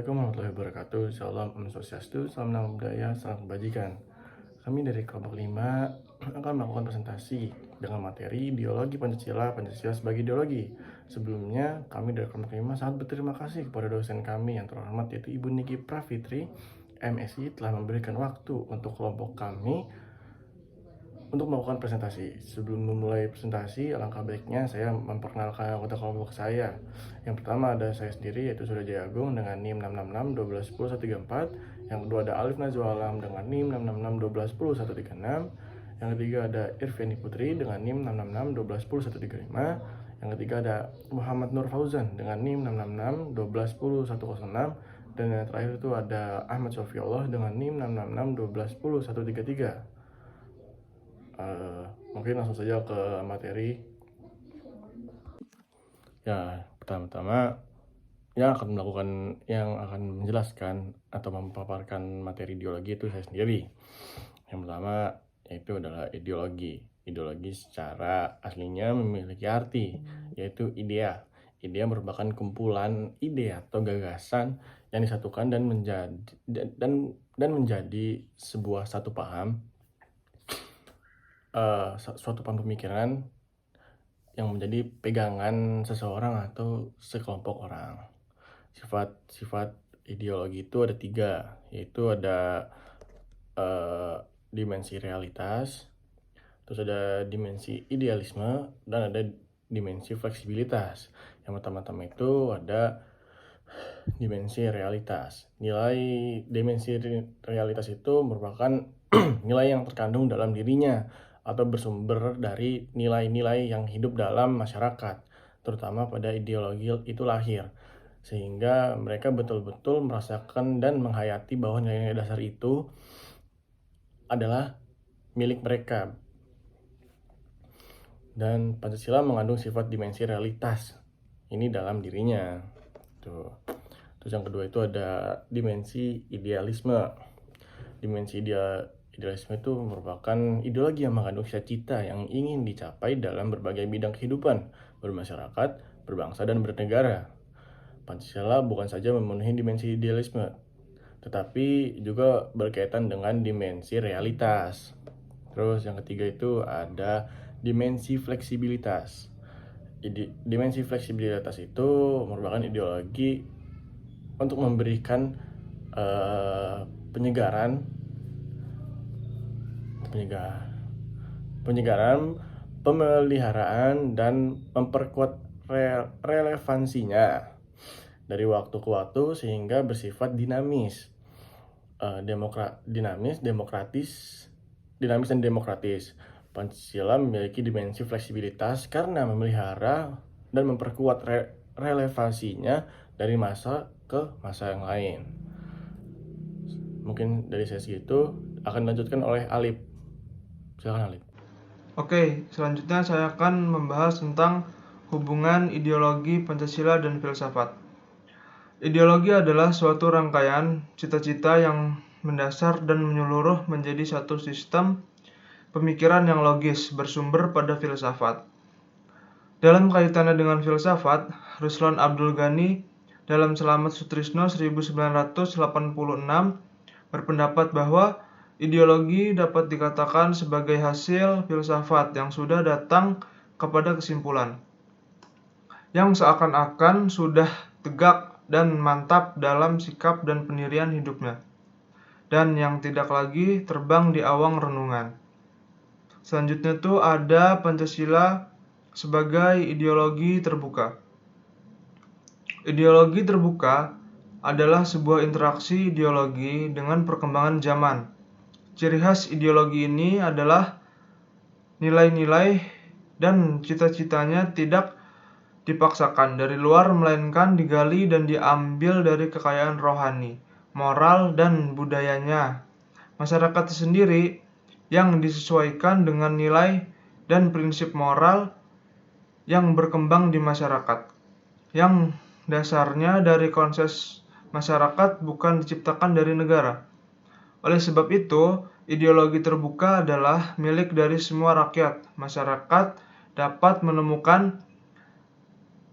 Assalamualaikum warahmatullahi wabarakatuh. Salam Om Swastiastu, salam nama budaya, salam kebajikan. Kami dari kelompok 5 akan melakukan presentasi dengan materi ideologi Pancasila, Pancasila sebagai ideologi. Sebelumnya, kami dari kelompok 5 sangat berterima kasih kepada dosen kami yang terhormat yaitu Ibu Niki Pravitri, MSI, telah memberikan waktu untuk kelompok kami untuk melakukan presentasi. Sebelum memulai presentasi, alangkah baiknya saya memperkenalkan anggota kelompok saya. Yang pertama ada saya sendiri, yaitu Surya Agung dengan NIM 666 12 10 134. Yang kedua ada Alif Najwa Alam dengan NIM 666 12 10 136. Yang ketiga ada Irviani Putri dengan NIM 666 12 10 135. Yang ketiga ada Muhammad Nur Fauzan dengan NIM 666 12 10 106. Dan yang terakhir itu ada Ahmad Sofiullah dengan NIM 666 12 10 133. Mungkin langsung saja ke materi. Ya, pertama-tama yang akan menjelaskan atau memaparkan materi ideologi itu saya sendiri. Yang pertama yaitu adalah ideologi. Ideologi secara aslinya memiliki arti, yaitu idea. Idea merupakan kumpulan ide atau gagasan yang disatukan dan menjadi sebuah satu paham, suatu paham pemikiran yang menjadi pegangan seseorang atau sekelompok orang. Sifat ideologi itu ada 3, yaitu ada dimensi realitas, terus ada dimensi idealisme, dan ada dimensi fleksibilitas. Yang pertama-tama itu ada dimensi realitas. Dimensi realitas itu merupakan nilai yang terkandung dalam dirinya atau bersumber dari nilai-nilai yang hidup dalam masyarakat, terutama pada ideologi itu lahir, sehingga mereka betul-betul merasakan dan menghayati bahwa nilai-nilai dasar itu adalah milik mereka. Dan Pancasila mengandung sifat dimensi realitas ini dalam dirinya. Terus yang kedua itu ada dimensi idealisme. Dimensi idealisme itu merupakan ideologi yang mengandung cita-cita yang ingin dicapai dalam berbagai bidang kehidupan, bermasyarakat, berbangsa, dan bernegara. Pancasila bukan saja memenuhi dimensi idealisme, tetapi juga berkaitan dengan dimensi realitas. Terus yang ketiga itu ada dimensi fleksibilitas. Dimensi fleksibilitas itu merupakan ideologi untuk memberikan penyegaran, pemeliharaan, dan memperkuat relevansinya dari waktu ke waktu sehingga bersifat dinamis dan demokratis. Pancasila memiliki dimensi fleksibilitas karena memelihara dan memperkuat relevansinya dari masa ke masa yang lain. Mungkin dari sesi itu akan dilanjutkan oleh Alif. Silakan Alif. Oke, selanjutnya saya akan membahas tentang hubungan ideologi Pancasila dan filsafat. Ideologi adalah suatu rangkaian cita-cita yang mendasar dan menyeluruh menjadi satu sistem pemikiran yang logis bersumber pada filsafat. Dalam kaitannya dengan filsafat, Ruslan Abdul Ghani dalam Selamat Sutrisno 1986 berpendapat bahwa ideologi dapat dikatakan sebagai hasil filsafat yang sudah datang kepada kesimpulan, yang seakan-akan sudah tegak dan mantap dalam sikap dan pendirian hidupnya, dan yang tidak lagi terbang di awang renungan. Selanjutnya itu ada Pancasila sebagai ideologi terbuka. Ideologi terbuka adalah sebuah interaksi ideologi dengan perkembangan zaman. Ciri khas ideologi ini adalah nilai-nilai dan cita-citanya tidak dipaksakan dari luar, melainkan digali dan diambil dari kekayaan rohani, moral, dan budayanya masyarakat sendiri yang disesuaikan dengan nilai dan prinsip moral yang berkembang di masyarakat, yang dasarnya dari konses masyarakat bukan diciptakan dari negara. Oleh sebab itu, ideologi terbuka adalah milik dari semua rakyat. Masyarakat dapat menemukan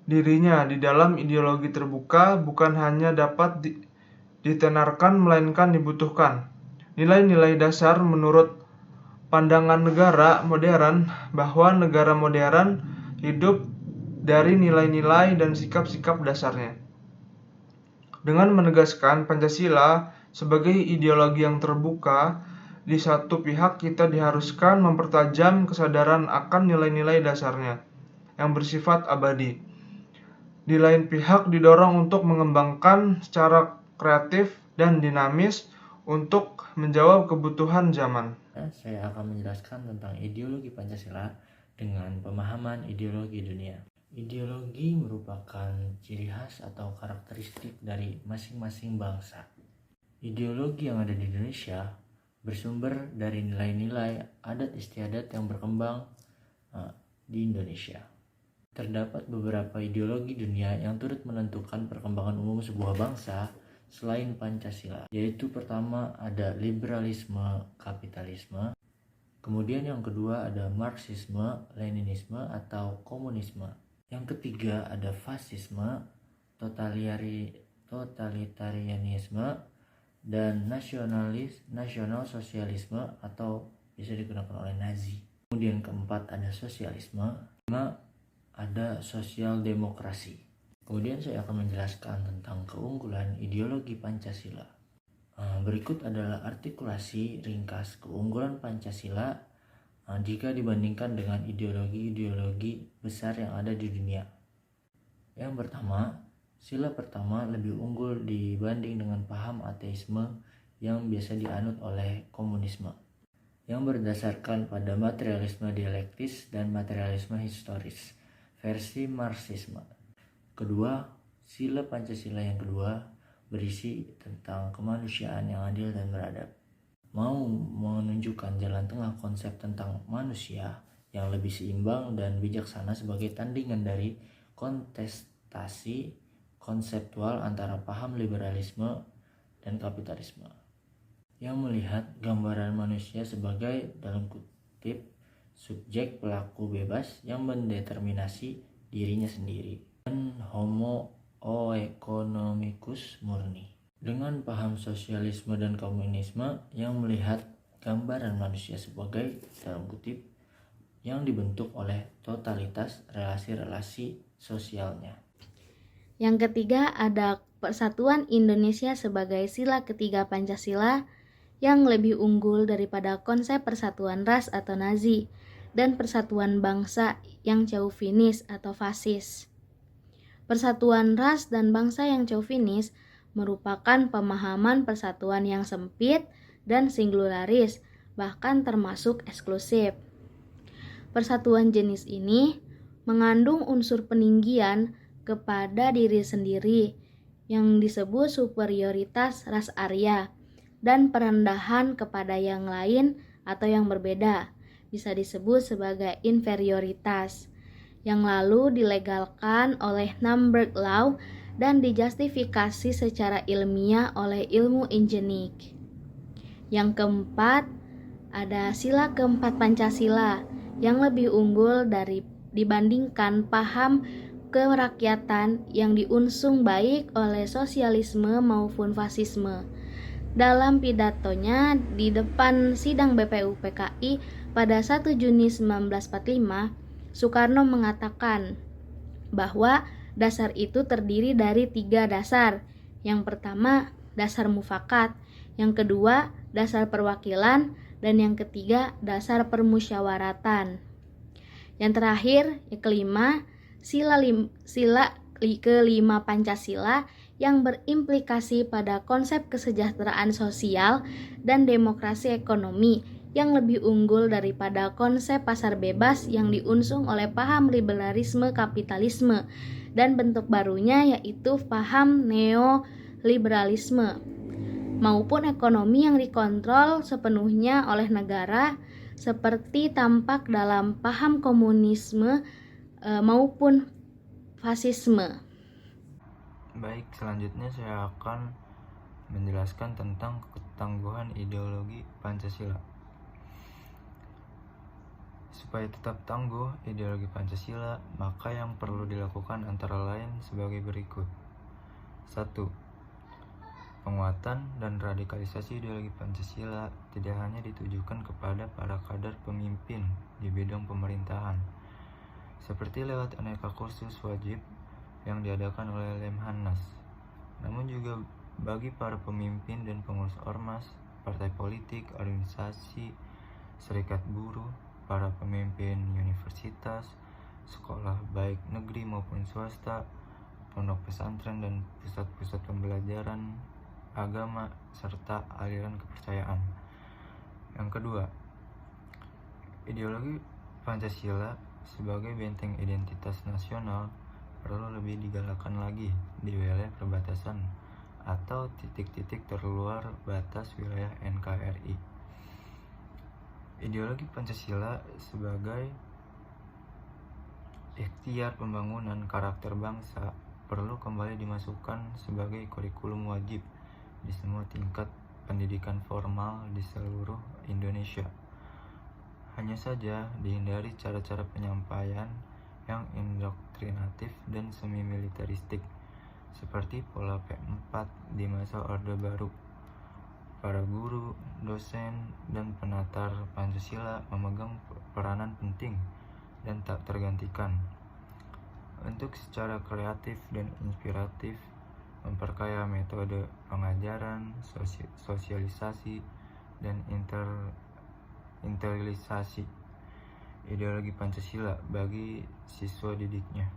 dirinya di dalam ideologi terbuka, bukan hanya dapat ditenarkan melainkan dibutuhkan. Nilai-nilai dasar menurut pandangan negara modern bahwa negara modern hidup dari nilai-nilai dan sikap-sikap dasarnya. Dengan menegaskan Pancasila sebagai ideologi yang terbuka, di satu pihak kita diharuskan mempertajam kesadaran akan nilai-nilai dasarnya yang bersifat abadi. Di lain pihak didorong untuk mengembangkan secara kreatif dan dinamis untuk menjawab kebutuhan zaman. Saya akan menjelaskan tentang ideologi Pancasila dengan pemahaman ideologi dunia. Ideologi merupakan ciri khas atau karakteristik dari masing-masing bangsa. Ideologi yang ada di Indonesia bersumber dari nilai-nilai adat istiadat yang berkembang di Indonesia. Terdapat beberapa ideologi dunia yang turut menentukan perkembangan umum sebuah bangsa selain Pancasila, yaitu pertama ada liberalisme kapitalisme, kemudian yang kedua ada Marxisme Leninisme atau komunisme, yang ketiga ada fasisme totalitarianisme dan nasional sosialisme atau bisa digunakan oleh Nazi. Kemudian keempat ada sosialisme, kelima ada sosial demokrasi. Kemudian saya akan menjelaskan tentang keunggulan ideologi Pancasila. Berikut adalah artikulasi ringkas keunggulan Pancasila jika dibandingkan dengan ideologi-ideologi besar yang ada di dunia. Yang pertama, sila pertama lebih unggul dibanding dengan paham ateisme yang biasa dianut oleh komunisme, yang berdasarkan pada materialisme dialektis dan materialisme historis versi Marxisme. Kedua, sila Pancasila yang kedua berisi tentang kemanusiaan yang adil dan beradab. Mau menunjukkan jalan tengah konsep tentang manusia yang lebih seimbang dan bijaksana sebagai tandingan dari kontestasi konseptual antara paham liberalisme dan kapitalisme, yang melihat gambaran manusia sebagai dalam kutip subjek pelaku bebas yang mendeterminasi dirinya sendiri dan homo economicus murni, dengan paham sosialisme dan komunisme yang melihat gambaran manusia sebagai dalam kutip yang dibentuk oleh totalitas relasi-relasi sosialnya. Yang ketiga ada Persatuan Indonesia sebagai sila ketiga Pancasila yang lebih unggul daripada konsep persatuan ras atau Nazi dan persatuan bangsa yang chauvinis atau fasis. Persatuan ras dan bangsa yang chauvinis merupakan pemahaman persatuan yang sempit dan singularis, bahkan termasuk eksklusif. Persatuan jenis ini mengandung unsur peninggian kepada diri sendiri yang disebut superioritas ras Arya dan perendahan kepada yang lain atau yang berbeda, bisa disebut sebagai inferioritas, yang lalu dilegalkan oleh Nuremberg Law dan dijustifikasi secara ilmiah oleh ilmu eugenik. Yang keempat, ada sila keempat Pancasila yang lebih unggul dibandingkan paham kerakyatan yang diusung baik oleh sosialisme maupun fasisme. Dalam pidatonya di depan sidang BPUPKI pada 1 Juni 1945, Soekarno mengatakan bahwa dasar itu terdiri dari 3 dasar. Yang pertama, dasar mufakat, yang kedua, dasar perwakilan, dan yang ketiga, dasar permusyawaratan. Yang terakhir, yang kelima, sila kelima Pancasila yang berimplikasi pada konsep kesejahteraan sosial dan demokrasi ekonomi yang lebih unggul daripada konsep pasar bebas yang diusung oleh paham liberalisme kapitalisme dan bentuk barunya yaitu paham neoliberalisme maupun ekonomi yang dikontrol sepenuhnya oleh negara seperti tampak dalam paham komunisme maupun fasisme. Baik, selanjutnya saya akan menjelaskan tentang ketangguhan ideologi Pancasila. Supaya tetap tangguh ideologi Pancasila, maka yang perlu dilakukan antara lain sebagai berikut. 1. Penguatan dan radikalisasi ideologi Pancasila tidak hanya ditujukan kepada para kader pemimpin di bidang pemerintahan, seperti lewat aneka kursus wajib yang diadakan oleh Lemhanas, namun juga bagi para pemimpin dan pengurus ormas, partai politik, organisasi, serikat buruh, para pemimpin universitas, sekolah baik negeri maupun swasta, pondok pesantren dan pusat-pusat pembelajaran agama, serta aliran kepercayaan. Yang kedua, ideologi Pancasila sebagai benteng identitas nasional perlu lebih digalakkan lagi di wilayah perbatasan atau titik-titik terluar batas wilayah NKRI. Ideologi Pancasila sebagai ikhtiar pembangunan karakter bangsa perlu kembali dimasukkan sebagai kurikulum wajib di semua tingkat pendidikan formal di seluruh Indonesia. Hanya saja dihindari cara-cara penyampaian yang indoktrinatif dan semi-militeristik, seperti pola P4 di masa Orde Baru. Para guru, dosen, dan penatar Pancasila memegang peranan penting dan tak tergantikan untuk secara kreatif dan inspiratif memperkaya metode pengajaran, sosialisasi, dan internalisasi ideologi Pancasila bagi siswa didiknya.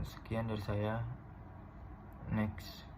Sekian dari saya. Next.